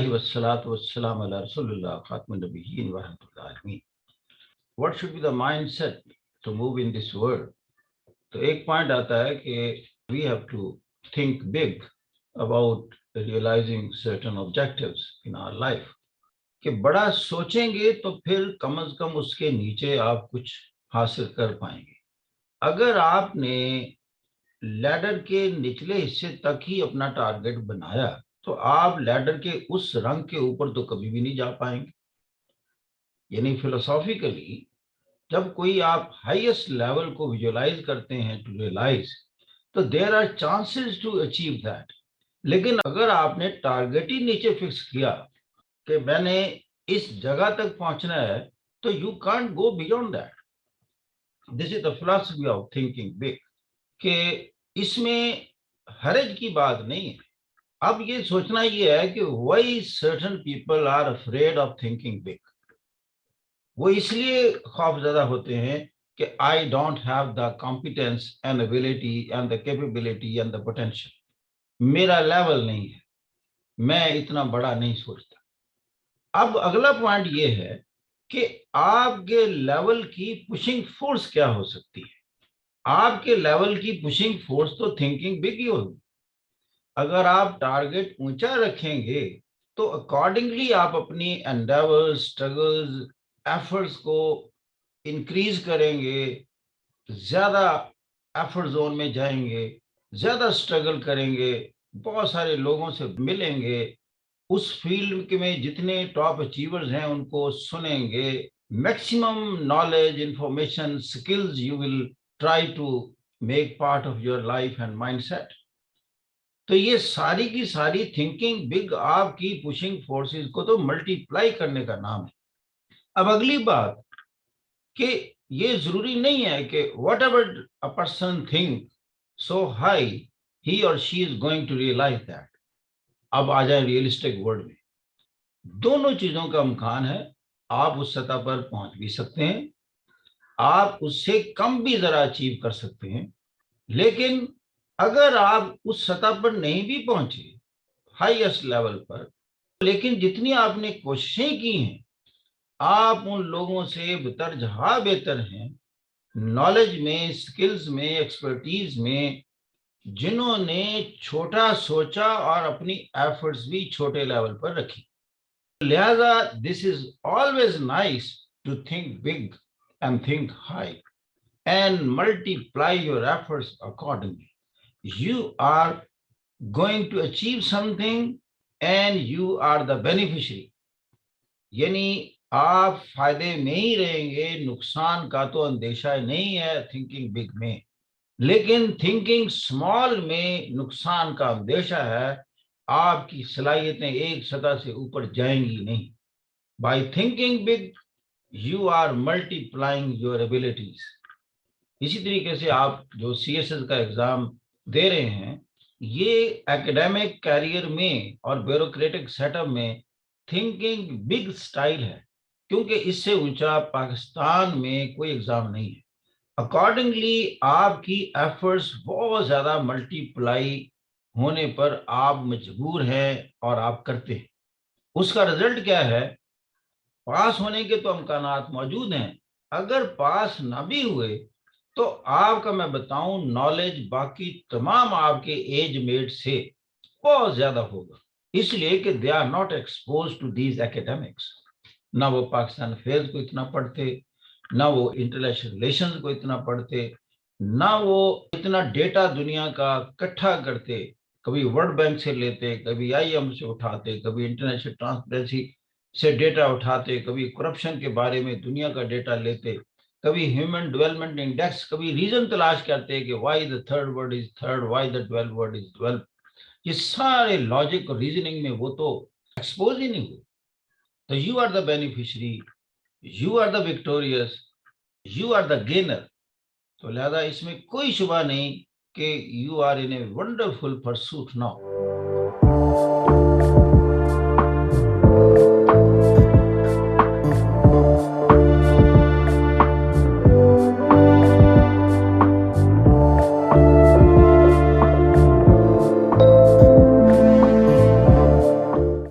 اللہ والصلاۃ والسلام علی رسول اللہ خاتم النبیین ورحمۃ اللہ العالمین. What should be the mindset to move in this world? تو ایک پوائنٹ آتا ہے کہ we have to think big about realizing certain objectives in our life. کہ بڑا سوچیں گے تو پھر کم از کم اس کے نیچے آپ کچھ حاصل کر پائیں گے. اگر آپ نے لیڈر کے نچلے حصے تک ہی اپنا ٹارگٹ بنایا تو آپ لیڈر کے اس رنگ کے اوپر تو کبھی بھی نہیں جا پائیں گے. یعنی فلسافیکلی جب کوئی آپ ہائیسٹ لیول کو ویژولائز کرتے ہیں ٹو ریئلائز تو there are chances to achieve that. لیکن اگر آپ نے ٹارگٹ ہی نیچے فکس کیا کہ میں نے اس جگہ تک پہنچنا ہے تو you can't go beyond that. This is the philosophy of thinking big کہ اس میں حرج کی بات نہیں ہے. اب یہ سوچنا یہ ہے کہ why certain people are afraid of thinking big. وہ اس لیے خوف زدہ ہوتے ہیں کہ I don't have the competence and ability and the capability and the potential. میرا لیول نہیں ہے, میں اتنا بڑا نہیں سوچتا. اب اگلا پوائنٹ یہ ہے کہ آپ کے لیول کی پشنگ فورس کیا ہو سکتی ہے. آپ کے لیول کی پشنگ فورس تو تھنکنگ بگ ہی ہوگی. اگر آپ ٹارگٹ اونچا رکھیں گے تو اکارڈنگلی آپ اپنی انڈیورز اسٹرگلز ایفرٹس کو انکریز کریں گے, زیادہ ایفرٹ زون میں جائیں گے, زیادہ اسٹرگل کریں گے, بہت سارے لوگوں سے ملیں گے, اس فیلڈ میں جتنے ٹاپ اچیورز ہیں ان کو سنیں گے, maximum knowledge information skills you will try to make part of your life and mind set. تو یہ ساری کی ساری تھنکنگ بگ آپ کی پشنگ فورسز کو تو ملٹی پلائی کرنے کا نام ہے. اب اگلی بات کہ یہ ضروری نہیں ہے کہ whatever a person think so high he or she is going to realise that. اب آ جائیں ریئلسٹک ورلڈ میں, دونوں چیزوں کا امکان ہے. آپ اس سطح پر پہنچ بھی سکتے ہیں, آپ اس سے کم بھی ذرا اچیو کر سکتے ہیں. لیکن اگر آپ اس سطح پر نہیں بھی پہنچے ہائیسٹ لیول پر, لیکن جتنی آپ نے کوششیں کی ہیں آپ ان لوگوں سے بترجہا بہتر ہیں نالج میں, سکلز میں, ایکسپرٹیز میں, جنہوں نے چھوٹا سوچا اور اپنی ایفرٹس بھی چھوٹے لیول پر رکھی. لہذا this is always nice to think big and think high and multiply your efforts accordingly. You are going to achieve something and you are the beneficiary. یعنی آپ فائدے میں ہی رہیں گے, نقصان کا تو اندیشہ نہیں ہے تھنکنگ بگ میں, لیکن تھنکنگ اسمال میں نقصان کا اندیشہ ہے. آپ کی صلاحیتیں ایک سطح سے اوپر جائیں گی نہیں. By thinking big you are multiplying your abilities. اسی طریقے سے آپ جو سی ایس ایس کا ایگزام دے رہے ہیں, یہ ایکڈیمک کیریئر میں اور بیوروکریٹک سیٹ اپ میں تھنکنگ بگ سٹائل ہے, کیونکہ اس سے اونچا پاکستان میں کوئی ایگزام نہیں ہے. اکارڈنگلی آپ کی ایفرٹس بہت زیادہ ملٹی پلائی ہونے پر آپ مجبور ہیں اور آپ کرتے ہیں. اس کا رزلٹ کیا ہے؟ پاس ہونے کے تو امکانات موجود ہیں. اگر پاس نہ بھی ہوئے تو آپ کا میں بتاؤں نالج باقی تمام آپ کے ایج میٹ سے بہت زیادہ ہوگا, اس لیے کہ they are not expose to these academics. نہ وہ پاکستان افیئرز کو اتنا پڑھتے, نہ وہ انٹرنیشنل ریلیشنز کو اتنا پڑھتے, نہ وہ اتنا ڈیٹا دنیا کا اکٹھا کرتے. کبھی ورلڈ بینک سے لیتے, کبھی آئی ایم سے اٹھاتے, کبھی انٹرنیشنل ٹرانسپیرنسی سے ڈیٹا اٹھاتے, کبھی کرپشن کے بارے میں دنیا کا ڈیٹا لیتے, کبھی ہیومن ڈیولپمنٹ انڈیکس, کبھی ریزن تلاش کرتے کہ why the third world is third, why the 12 world is 12. یہ سارے لاجک اور ریزننگ میں وہ تو ایکسپوز ہی نہیں ہوئے. تو you are the beneficiary, you are the victorious, you are the gainer. تو لہذا اس میں کوئی شبہ نہیں کہ you are in a wonderful pursuit now.